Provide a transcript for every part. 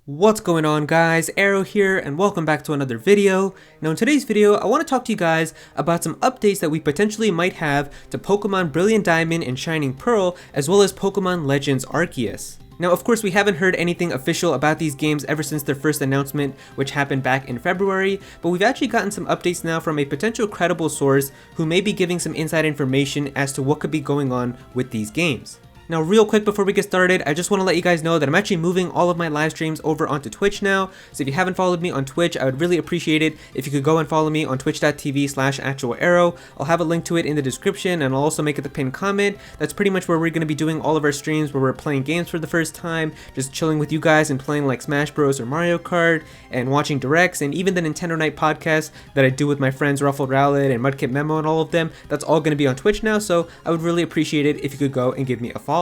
What's going on, guys? Aero here and welcome back to another video. Now in today's video I want to talk to you guys about some updates that we potentially might have to Pokemon Brilliant Diamond and Shining Pearl, as well as Pokemon Legends Arceus. Now of course we haven't heard anything official about these games ever since their first announcement, which happened back in February, but we've actually gotten some updates now from a potential credible source who may be giving some inside information as to what could be going on with these games. Now real quick before we get started, I just want to let you guys know that I'm actually moving all of my live streams over onto Twitch now, so if you haven't followed me on Twitch, I would really appreciate it if you could go and follow me on twitch.tv/actualaero. I'll have a link to it in the description and I'll also make it the pinned comment. That's pretty much where we're going to be doing all of our streams where we're playing games for the first time, just chilling with you guys and playing like Smash Bros or Mario Kart and watching directs, and even the Nintendo Night podcast that I do with my friends Ruffled Rowlet and Mudkip Memo and all of them. That's all going to be on Twitch now, so I would really appreciate it if you could go and give me a follow.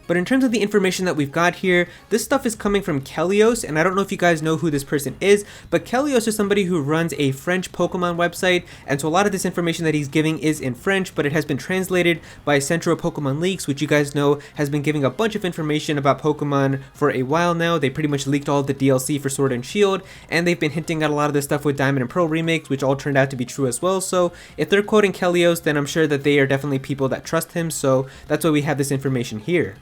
But in terms of the information that we've got here, this stuff is coming from Kelios, and I don't know if you guys know who this person is, but Kelios is somebody who runs a French Pokemon website, and so a lot of this information that he's giving is in French, but it has been translated by Central Pokemon Leaks, which you guys know has been giving a bunch of information about Pokemon for a while now. They pretty much leaked all of the DLC for Sword and Shield, and they've been hinting at a lot of this stuff with Diamond and Pearl remakes, which all turned out to be true as well. So if they're quoting Kelios, then I'm sure that they are definitely people that trust him, so that's why we have this information here.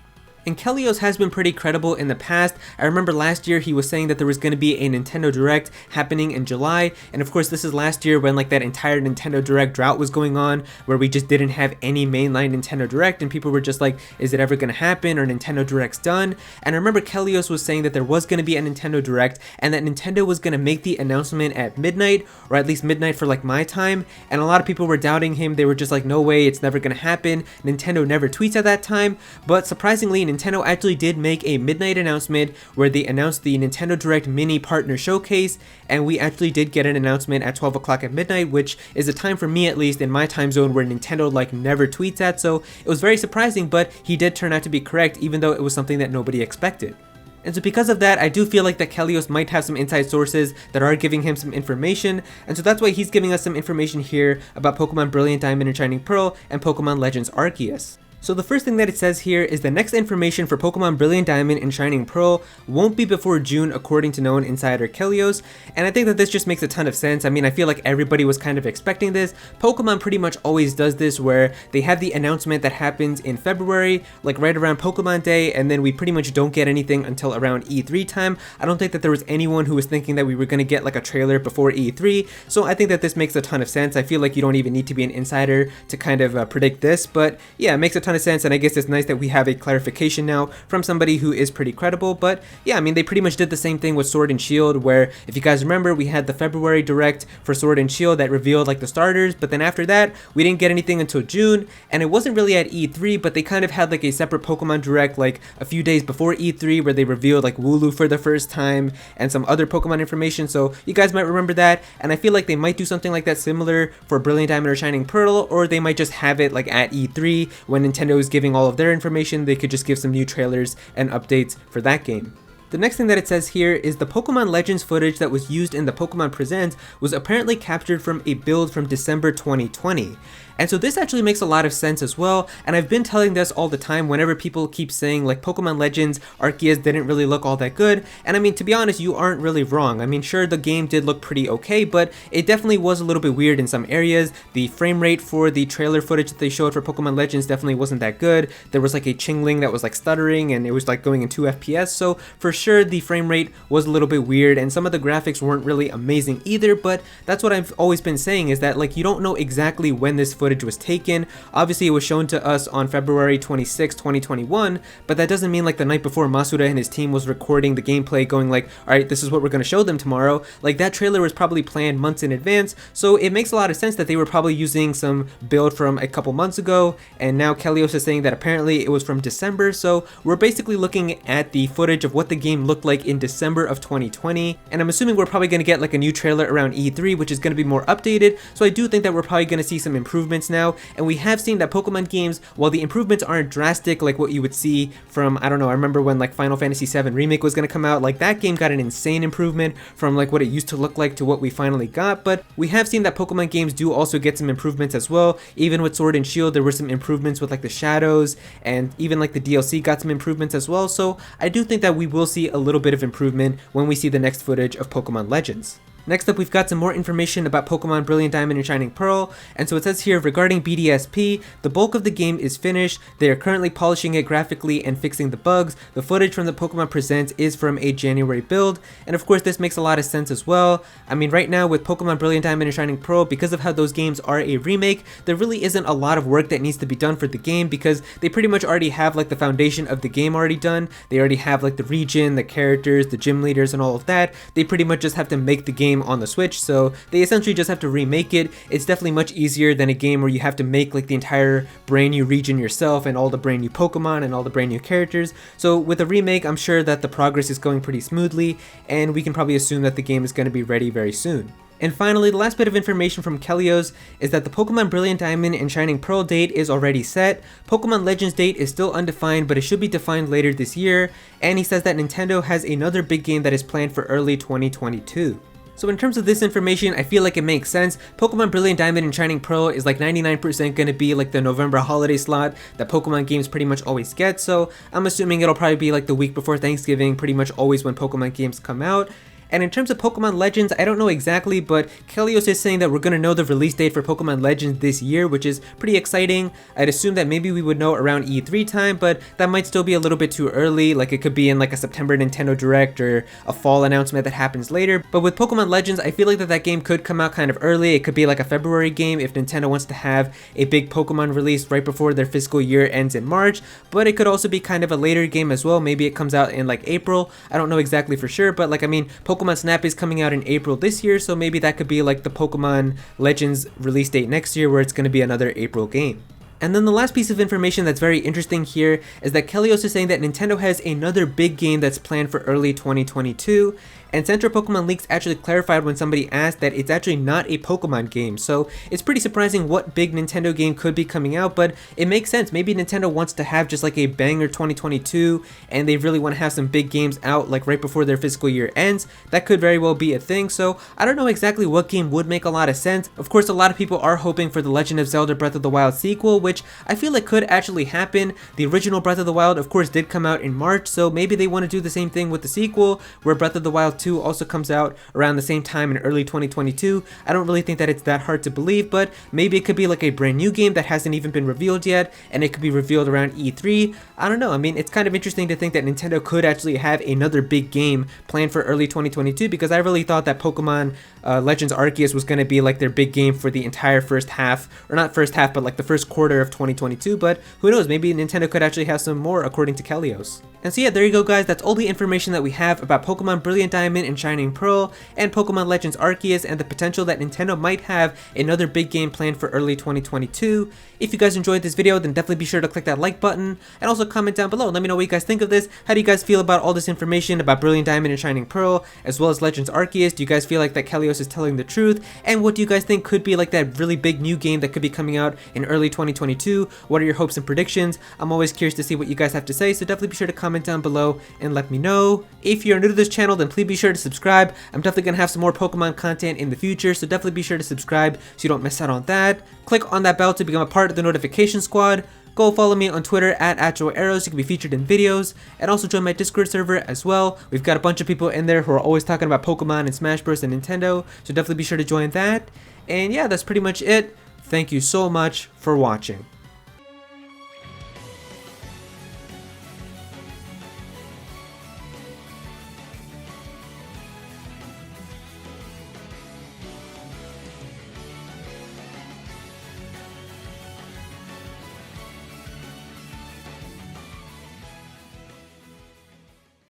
And Kelios has been pretty credible in the past. I remember last year he was saying that there was going to be a Nintendo Direct happening in July, and of course this is last year when like that entire Nintendo Direct drought was going on, where we just didn't have any mainline Nintendo Direct and people were just like, is it ever going to happen, or Nintendo Direct's done? And I remember Kelios was saying that there was going to be a Nintendo Direct and that Nintendo was going to make the announcement at midnight, or at least midnight for like my time, and a lot of people were doubting him. They were just like, no way, it's never going to happen. Nintendo never tweets at that time, but surprisingly Nintendo actually did make a midnight announcement where they announced the Nintendo Direct Mini Partner Showcase, and we actually did get an announcement at 12 o'clock at midnight, which is a time for me, at least in my time zone, where Nintendo like never tweets at, so it was very surprising, but he did turn out to be correct, even though it was something that nobody expected. And so because of that, I do feel like that Kelios might have some inside sources that are giving him some information, and so that's why he's giving us some information here about Pokemon Brilliant Diamond and Shining Pearl and Pokemon Legends Arceus. So the first thing that it says here is the next information for Pokemon Brilliant Diamond and Shining Pearl won't be before June, according to known insider Kelios, and I think that this just makes a ton of sense. I mean, I feel like everybody was kind of expecting this. Pokemon pretty much always does this, where they have the announcement that happens in February, like right around Pokemon Day, and then we pretty much don't get anything until around E3 time. I don't think that there was anyone who was thinking that we were going to get like a trailer before E3, so I think that this makes a ton of sense. I feel like you don't even need to be an insider to kind of predict this, but yeah, it makes a ton of sense, and I guess it's nice that we have a clarification now from somebody who is pretty credible. But yeah, I mean, they pretty much did the same thing with Sword and Shield, where if you guys remember, we had the February Direct for Sword and Shield that revealed like the starters, but then after that we didn't get anything until June, and it wasn't really at E3, but they kind of had like a separate Pokemon Direct like a few days before E3 where they revealed like Wooloo for the first time and some other Pokemon information, so you guys might remember that, and I feel like they might do something like that similar for Brilliant Diamond or Shining Pearl, or they might just have it like at E3 when Nintendo is giving all of their information. They could just give some new trailers and updates for that game. The next thing that it says here is the Pokemon Legends footage that was used in the Pokemon Presents was apparently captured from a build from December 2020. And so this actually makes a lot of sense as well, and I've been telling this all the time whenever people keep saying like Pokemon Legends Arceus didn't really look all that good, and I mean, to be honest, you aren't really wrong. I mean, sure, the game did look pretty okay, but it definitely was a little bit weird in some areas. The frame rate for the trailer footage that they showed for Pokemon Legends definitely wasn't that good. There was like a Chingling that was like stuttering, and it was like going in 2 FPS, so for sure the frame rate was a little bit weird, and some of the graphics weren't really amazing either, but that's what I've always been saying, is that like you don't know exactly when this footage was taken. Obviously it was shown to us on February 26, 2021, but that doesn't mean like the night before Masuda and his team was recording the gameplay going like, alright, this is what we're going to show them tomorrow. Like that trailer was probably planned months in advance, so it makes a lot of sense that they were probably using some build from a couple months ago, and now Kelios is saying that apparently it was from December, so we're basically looking at the footage of what the game looked like in December of 2020, and I'm assuming we're probably going to get like a new trailer around E3, which is going to be more updated, so I do think that we're probably going to see some improvements now, and we have seen that Pokemon games, while the improvements aren't drastic like what you would see from, I don't know, I remember when like Final Fantasy VII Remake was going to come out, like that game got an insane improvement from like what it used to look like to what we finally got, but we have seen that Pokemon games do also get some improvements as well. Even with Sword and Shield, there were some improvements with like the shadows, and even like the DLC got some improvements as well, so I do think that we will see see a little bit of improvement when we see the next footage of Pokemon Legends. Next up, we've got some more information about Pokemon Brilliant Diamond and Shining Pearl, and so it says here, regarding BDSP, the bulk of the game is finished, they are currently polishing it graphically and fixing the bugs. The footage from the Pokemon Presents is from a January build, and of course this makes a lot of sense as well. I mean, right now with Pokemon Brilliant Diamond and Shining Pearl, because of how those games are a remake, there really isn't a lot of work that needs to be done for the game, because they pretty much already have like the foundation of the game already done. They already have like the region, the characters, the gym leaders, and all of that. They pretty much just have to make the game on the Switch, so they essentially just have to remake it. It's definitely much easier than a game where you have to make like the entire brand new region yourself and all the brand new Pokemon and all the brand new characters. So with a remake, I'm sure that the progress is going pretty smoothly, and we can probably assume that the game is going to be ready very soon. And finally, the last bit of information from Kelios is that the Pokemon Brilliant Diamond and Shining Pearl date is already set. Pokemon Legends date is still undefined, but it should be defined later this year, and he says that Nintendo has another big game that is planned for early 2022. So in terms of this information, I feel like it makes sense. Pokemon Brilliant Diamond and Shining Pearl is like 99% going to be like the November holiday slot that Pokemon games pretty much always get, so I'm assuming it'll probably be like the week before Thanksgiving, pretty much always when Pokemon games come out. And in terms of Pokemon Legends, I don't know exactly, but Kelios is saying that we're going to know the release date for Pokemon Legends this year, which is pretty exciting. I'd assume that maybe we would know around E3 time, but that might still be a little bit too early. Like it could be in like a September Nintendo Direct or a fall announcement that happens later. But with Pokemon Legends, I feel like that game could come out kind of early. It could be like a February game if Nintendo wants to have a big Pokemon release right before their fiscal year ends in March. But it could also be kind of a later game as well. Maybe it comes out in like April. I don't know exactly for sure, but like I mean, Pokemon Snap is coming out in April this year, so maybe that could be like the Pokemon Legends release date next year, where it's going to be another April game. And then the last piece of information that's very interesting here is that Kelios is saying that Nintendo has another big game that's planned for early 2022, and Central Pokemon Leaks actually clarified when somebody asked that it's actually not a Pokemon game. So it's pretty surprising what big Nintendo game could be coming out, but it makes sense. Maybe Nintendo wants to have just like a banger 2022, and they really want to have some big games out like right before their fiscal year ends. That could very well be a thing, so I don't know exactly what game would make a lot of sense. Of course, a lot of people are hoping for the Legend of Zelda Breath of the Wild sequel, which I feel like could actually happen. The original Breath of the Wild, of course, did come out in March, so maybe they want to do the same thing with the sequel, where Breath of the Wild 2 also comes out around the same time in early 2022. I don't really think that it's that hard to believe, but maybe it could be like a brand new game that hasn't even been revealed yet, and it could be revealed around E3. I don't know. I mean, it's kind of interesting to think that Nintendo could actually have another big game planned for early 2022, because I really thought that Pokemon Legends Arceus was going to be like their big game for the entire first half, or not first half, but like the first quarter of 2022, but who knows, maybe Nintendo could actually have some more according to Kelios. And so yeah, there you go guys, that's all the information that we have about Pokemon Brilliant Diamond and Shining Pearl and Pokemon Legends Arceus, and the potential that Nintendo might have another big game planned for early 2022. If you guys enjoyed this video, then definitely be sure to click that like button, and also comment down below and let me know what you guys think of this. How do you guys feel about all this information about Brilliant Diamond and Shining Pearl, as well as Legends Arceus? Do you guys feel like that Kelios is telling the truth? And what do you guys think could be like that really big new game that could be coming out in early 2022? What are your hopes and predictions? I'm always curious to see what you guys have to say, so definitely be sure to comment down below and let me know. If you're new to this channel, then please be sure to subscribe. I'm definitely going to have some more Pokemon content in the future, so definitely be sure to subscribe so you don't miss out on that. Click on that bell to become a part of the notification squad. Go follow me on Twitter at Aero so you can be featured in videos, and also join my Discord server as well. We've got a bunch of people in there who are always talking about Pokemon and Smash Bros and Nintendo, so definitely be sure to join that. And yeah, that's pretty much it. Thank you so much for watching.